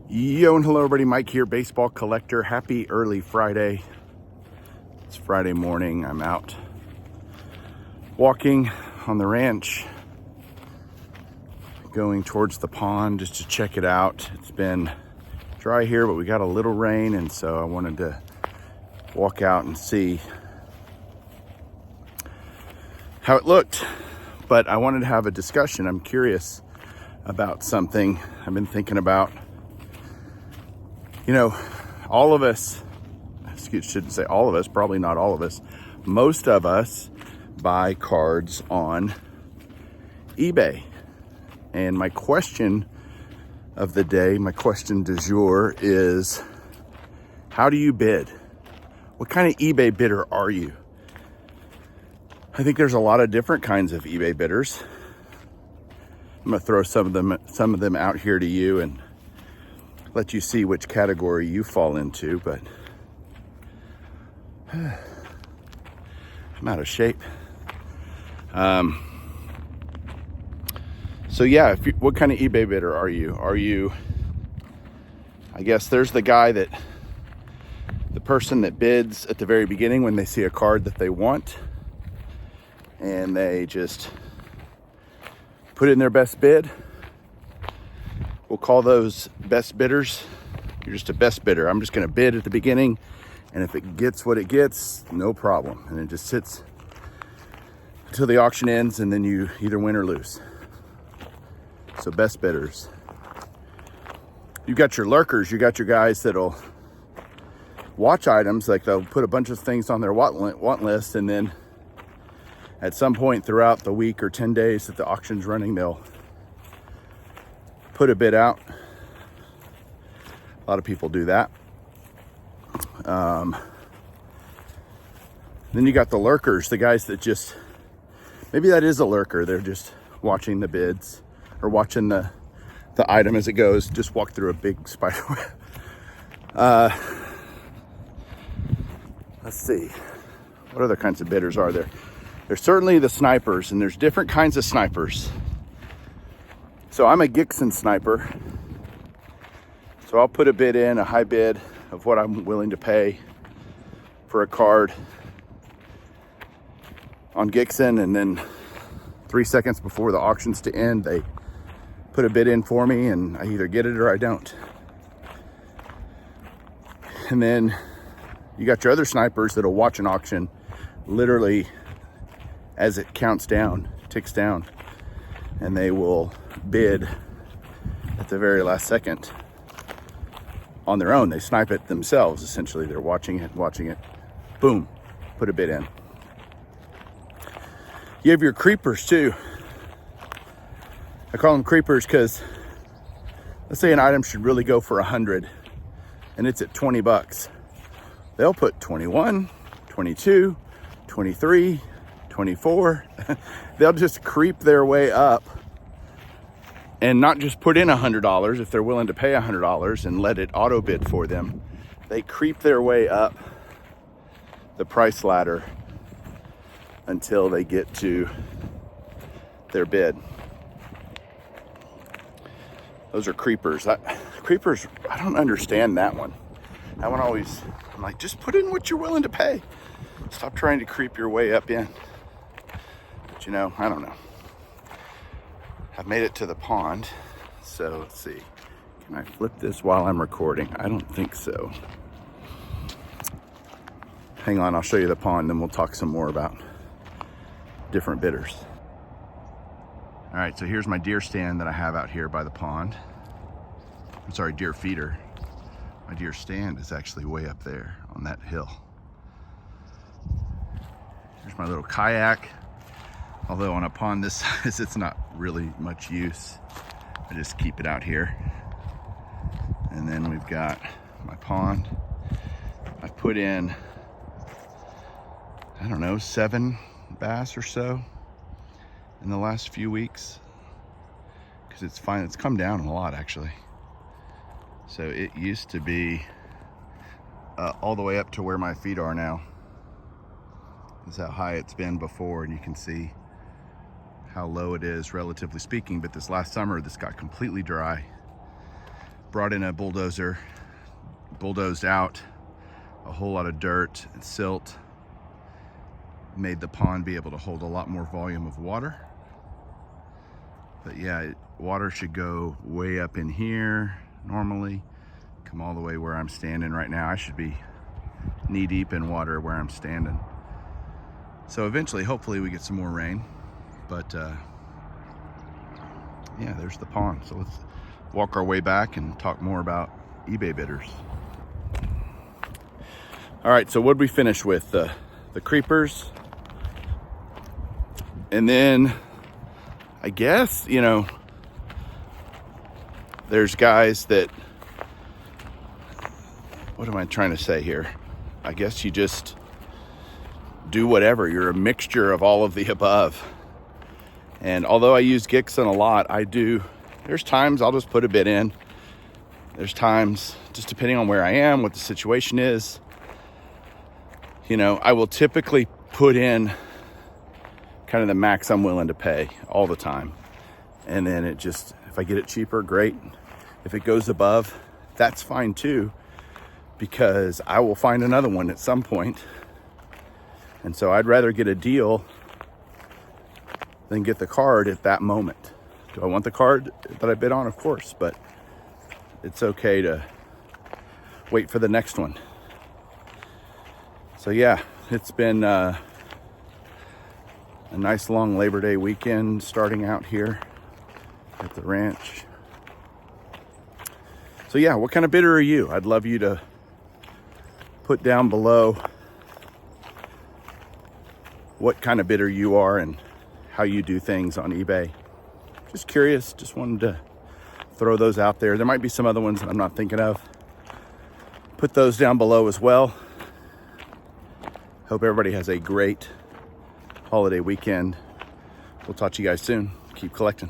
Yo and hello everybody, Mike here, baseball collector. Happy early Friday. It's Friday morning. I'm out walking on the ranch, going towards the pond just to check it out. It's been dry here, but we got a little rain, and so I wanted to walk out and see how it looked. But I wanted to have a discussion. I'm curious about something I've been thinking about. You know, all of us, shouldn't say all of us, probably not all of us, most of us buy cards on eBay. And my question of the day, my question du jour is, how do you bid? What kind of eBay bidder are you? I think there's a lot of different kinds of eBay bidders. I'm gonna throw some of them out here to you and let you see which category you fall into, but I'm out of shape. So yeah, what kind of eBay bidder are you? Are you, I guess there's the person that bids at the very beginning when they see a card that they want, and they just put in their best bid. We'll call those best bidders. You're just a best bidder. I'm just gonna bid at the beginning, and if it gets what it gets, no problem. And it just sits until the auction ends, and then you either win or lose. So best bidders. You got your lurkers. You got your guys that'll watch items, like they'll put a bunch of things on their want list, and then at some point throughout the week or 10 days that the auction's running, they'll put a bid out. A lot of people do that. Then you got the lurkers, the guys that just, maybe that is a lurker. They're just watching the bids or watching the item as it goes. Just walk through a big spider web. Let's see. What other kinds of bidders are there? There's certainly the snipers, and there's different kinds of snipers. So I'm a Gixxon sniper. So I'll put a bid in, a high bid of what I'm willing to pay for a card on Gixxon, and then 3 seconds before the auction's to end, they put a bid in for me, and I either get it or I don't. And then you got your other snipers that'll watch an auction literally as it counts down, ticks down, and they will bid at the very last second on their own. They snipe it themselves, essentially. They're watching it, boom, put a bid in. You have your creepers too. I call them creepers because let's say an item should really go for 100 and it's at 20 bucks. They'll put 21, 22, 23, 24. They'll just creep their way up and not just put in $100 if they're willing to pay $100 and let it auto bid for them. They creep their way up the price ladder until they get to their bid. Those are creepers. Creepers, I don't understand that one. That one always, I'm like, just put in what you're willing to pay. Stop trying to creep your way up in. But you know, I don't know. I've made it to the pond, so let's see. Can I flip this while I'm recording? I don't think so. Hang on, I'll show you the pond, then we'll talk some more about different bidders. All right, so here's my deer stand that I have out here by the pond. I'm sorry, deer feeder. My deer stand is actually way up there on that hill. Here's my little kayak. Although on a pond this size, it's not really much use. I just keep it out here. And then we've got my pond. I've put in, I don't know, 7 bass or so in the last few weeks. Because it's fine, it's come down a lot actually. So it used to be all the way up to where my feet are now. This is how high it's been before, and you can see how low it is relatively speaking. But this last summer, this got completely dry. brought in a bulldozer, bulldozed out a whole lot of dirt and silt, made the pond be able to hold a lot more volume of water. But yeah, water should go way up in here normally, come all the way where I'm standing right now. I should be knee deep in water where I'm standing. So eventually, hopefully we get some more rain, but yeah, there's the pond. So let's walk our way back and talk more about eBay bidders. All right, so what'd we finish with? The creepers. And then I guess, you know, there's guys that, what am I trying to say here? I guess you just do whatever. You're a mixture of all of the above. And although I use Gixxon a lot, there's times I'll just put a bid in. There's times, just depending on where I am, what the situation is, you know, I will typically put in kind of the max I'm willing to pay all the time. And then if I get it cheaper, great. If it goes above, that's fine too, because I will find another one at some point. And so I'd rather get a deal than get the card at that moment. Do I want the card that I bid on? Of course, but it's okay to wait for the next one. So yeah, it's been a nice long Labor Day weekend starting out here at the ranch. So yeah, what kind of bidder are you? I'd love you to put down below what kind of bidder you are and how you do things on eBay. Just curious, just wanted to throw those out there. There might be some other ones that I'm not thinking of. Put those down below as well. Hope everybody has a great holiday weekend. We'll talk to you guys soon. Keep collecting.